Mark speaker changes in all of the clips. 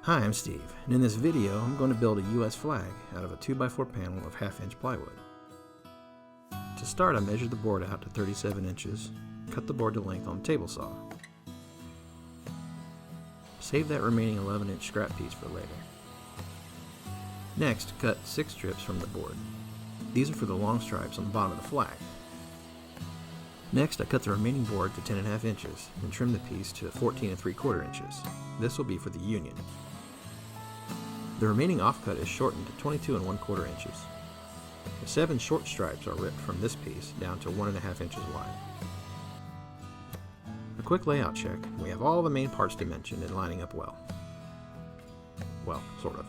Speaker 1: Hi, I'm Steve, and in this video I'm going to build a US flag out of a 2x4 panel of 1/2 inch plywood. To start, I measured the board out to 37 inches, cut the board to length on the table saw. Save that remaining 11-inch scrap piece for later. Next, cut 6 strips from the board. These are for the long stripes on the bottom of the flag. Next, I cut the remaining board to 10.5 inches and trimmed the piece to 14.75 inches. This will be for the union. The remaining offcut is shortened to 22.25 inches. The 7 short stripes are ripped from this piece down to 1.5 inches wide. A quick layout check. We have all the main parts dimensioned and lining up well. Well, sort of.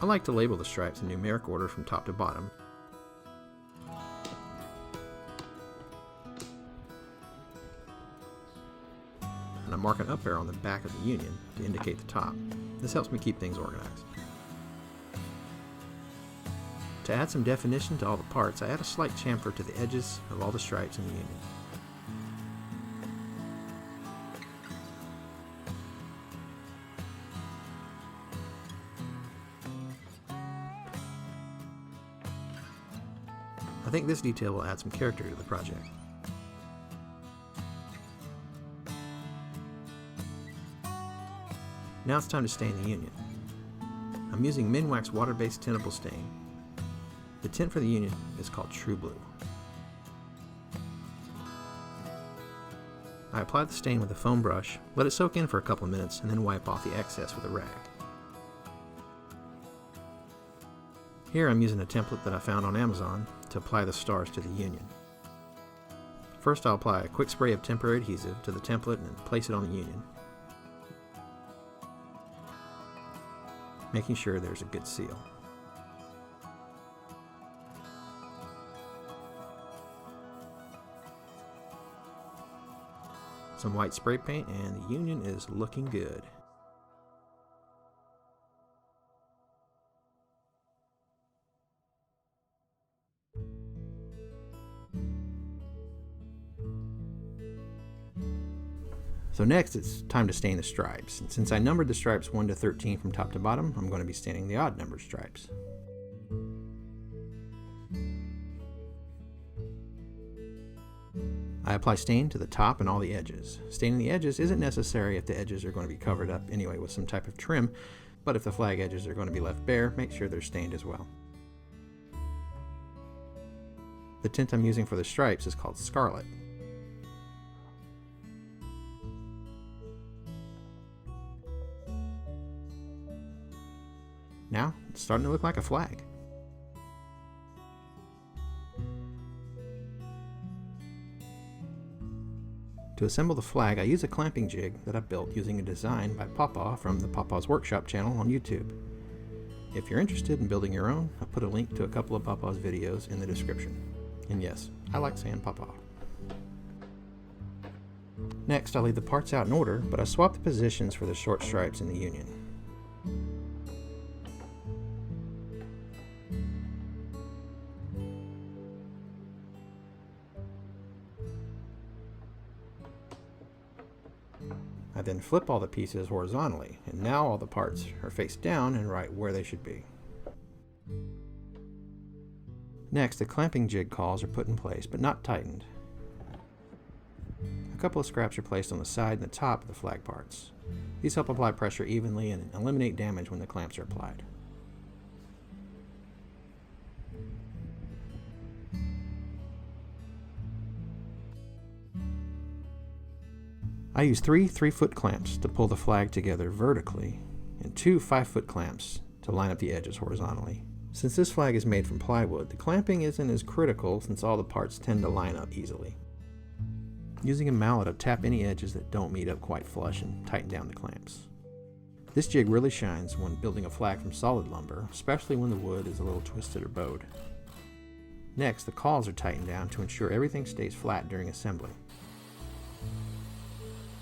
Speaker 1: I like to label the stripes in numeric order from top to bottom. And I mark an up arrow on the back of the union to indicate the top. This helps me keep things organized. To add some definition to all the parts, I add a slight chamfer to the edges of all the stripes in the union. I think this detail will add some character to the project. Now it's time to stain the union. I'm using Minwax water-based tintable stain. The tint for the union is called True Blue. I apply the stain with a foam brush, let it soak in for a couple of minutes, and then wipe off the excess with a rag. Here I'm using a template that I found on Amazon to apply the stars to the union. First I'll apply a quick spray of temporary adhesive to the template and place it on the union, making sure there's a good seal. Some white spray paint and the union is looking good. So next it's time to stain the stripes. And since I numbered the stripes 1 to 13 from top to bottom, I'm going to be staining the odd numbered stripes. I apply stain to the top and all the edges. Staining the edges isn't necessary if the edges are going to be covered up anyway with some type of trim, but if the flag edges are going to be left bare, make sure they're stained as well. The tint I'm using for the stripes is called Scarlet. Now, it's starting to look like a flag. To assemble the flag, I use a clamping jig that I built using a design by Pawpaw from the Pawpaw's Workshop channel on YouTube. If you're interested in building your own, I'll put a link to a couple of Pawpaw's videos in the description. And yes, I like saying Pawpaw. Next, I'll leave the parts out in order, but I swap the positions for the short stripes in the union. I then flip all the pieces horizontally, and now all the parts are face down and right where they should be. Next, the clamping jig cauls are put in place, but not tightened. A couple of scraps are placed on the side and the top of the flag parts. These help apply pressure evenly and eliminate damage when the clamps are applied. I use 3 3-foot clamps to pull the flag together vertically and 2 5-foot clamps to line up the edges horizontally. Since this flag is made from plywood, the clamping isn't as critical since all the parts tend to line up easily. Using a mallet, I'll tap any edges that don't meet up quite flush and tighten down the clamps. This jig really shines when building a flag from solid lumber, especially when the wood is a little twisted or bowed. Next, the cauls are tightened down to ensure everything stays flat during assembly.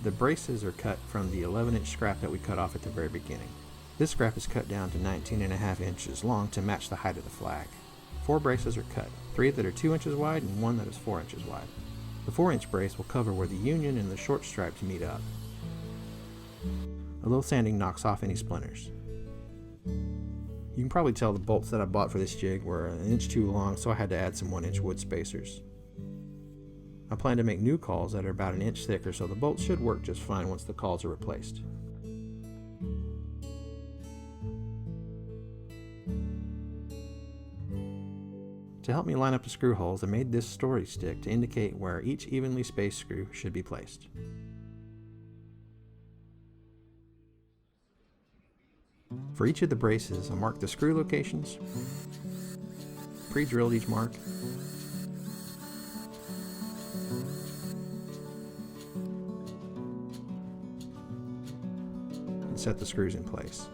Speaker 1: The braces are cut from the 11-inch scrap that we cut off at the very beginning. This scrap is cut down to 19.5 inches long to match the height of the flag. 4 braces are cut, 3 that are 2 inches wide and 1 that is 4 inches wide. The 4-inch brace will cover where the union and the short stripes meet up. A little sanding knocks off any splinters. You can probably tell the bolts that I bought for this jig were an inch too long, so I had to add some 1-inch wood spacers. I plan to make new cauls that are about an inch thicker, so the bolts should work just fine once the cauls are replaced. To help me line up the screw holes, I made this story stick to indicate where each evenly spaced screw should be placed. For each of the braces, I marked the screw locations, pre-drilled each mark, and set the screws in place.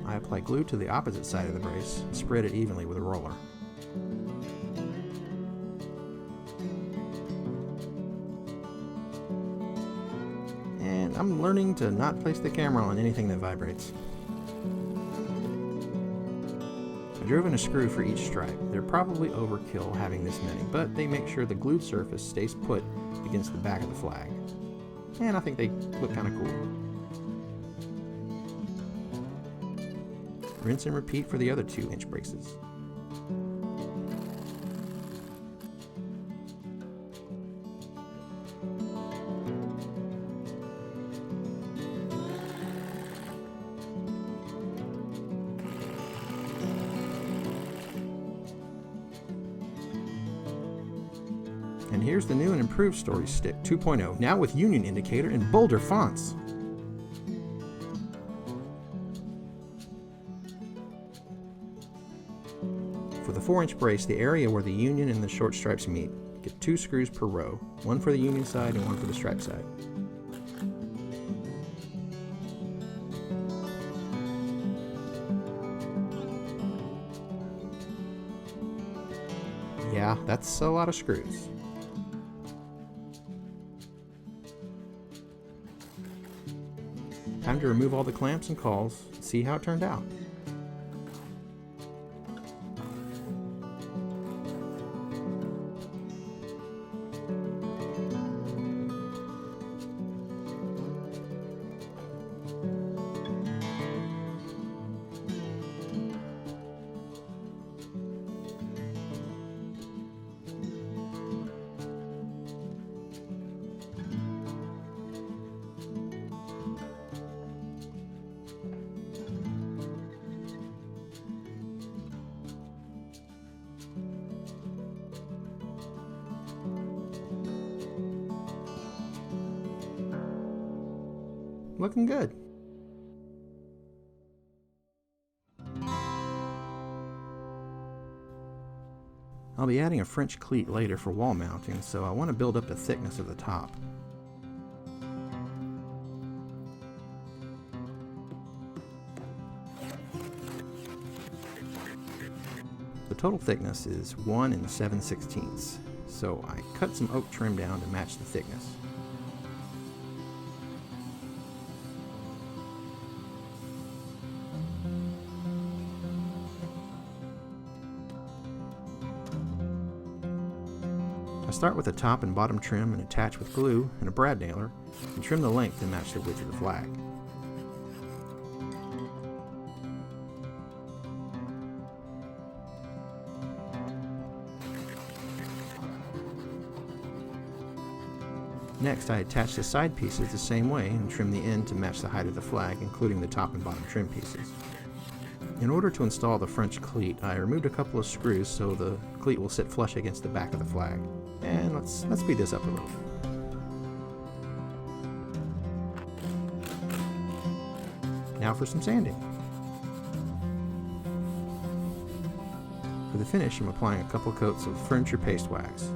Speaker 1: I apply glue to the opposite side of the brace and spread it evenly with a roller. And I'm learning to not place the camera on anything that vibrates. I drove in a screw for each stripe. They're probably overkill having this many, but they make sure the glued surface stays put against the back of the flag. And I think they look kind of cool. Rinse and repeat for the other 2-inch braces. And here's the new and improved Story Stick 2.0, now with Union indicator and bolder fonts. For the 4-inch brace, the area where the union and the short stripes meet, get 2 screws per row, one for the union side and one for the stripe side. Yeah, that's a lot of screws. Time to remove all the clamps and cauls and see how it turned out. Looking good. I'll be adding a French cleat later for wall mounting, so I want to build up the thickness of the top. The total thickness is 1 7/16, so I cut some oak trim down to match the thickness. I start with the top and bottom trim and attach with glue and a brad nailer and trim the length to match the width of the flag. Next, I attach the side pieces the same way and trim the end to match the height of the flag, including the top and bottom trim pieces. In order to install the French cleat, I removed a couple of screws so the cleat will sit flush against the back of the flag. And let's speed this up a little. Now for some sanding. For the finish, I'm applying a couple coats of furniture paste wax.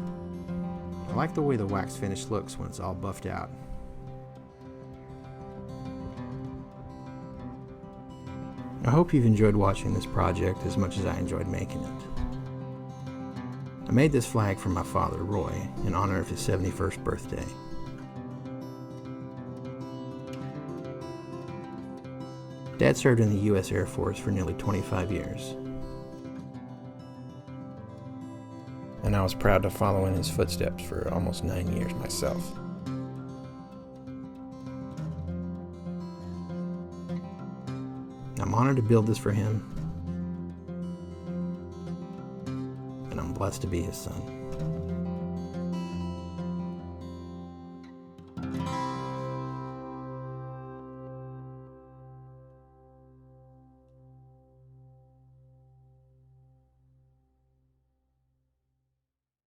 Speaker 1: I like the way the wax finish looks when it's all buffed out. I hope you've enjoyed watching this project as much as I enjoyed making it. I made this flag for my father, Roy, in honor of his 71st birthday. Dad served in the U.S. Air Force for nearly 25 years. And I was proud to follow in his footsteps for almost 9 years myself. I'm honored to build this for him, and I'm blessed to be his son.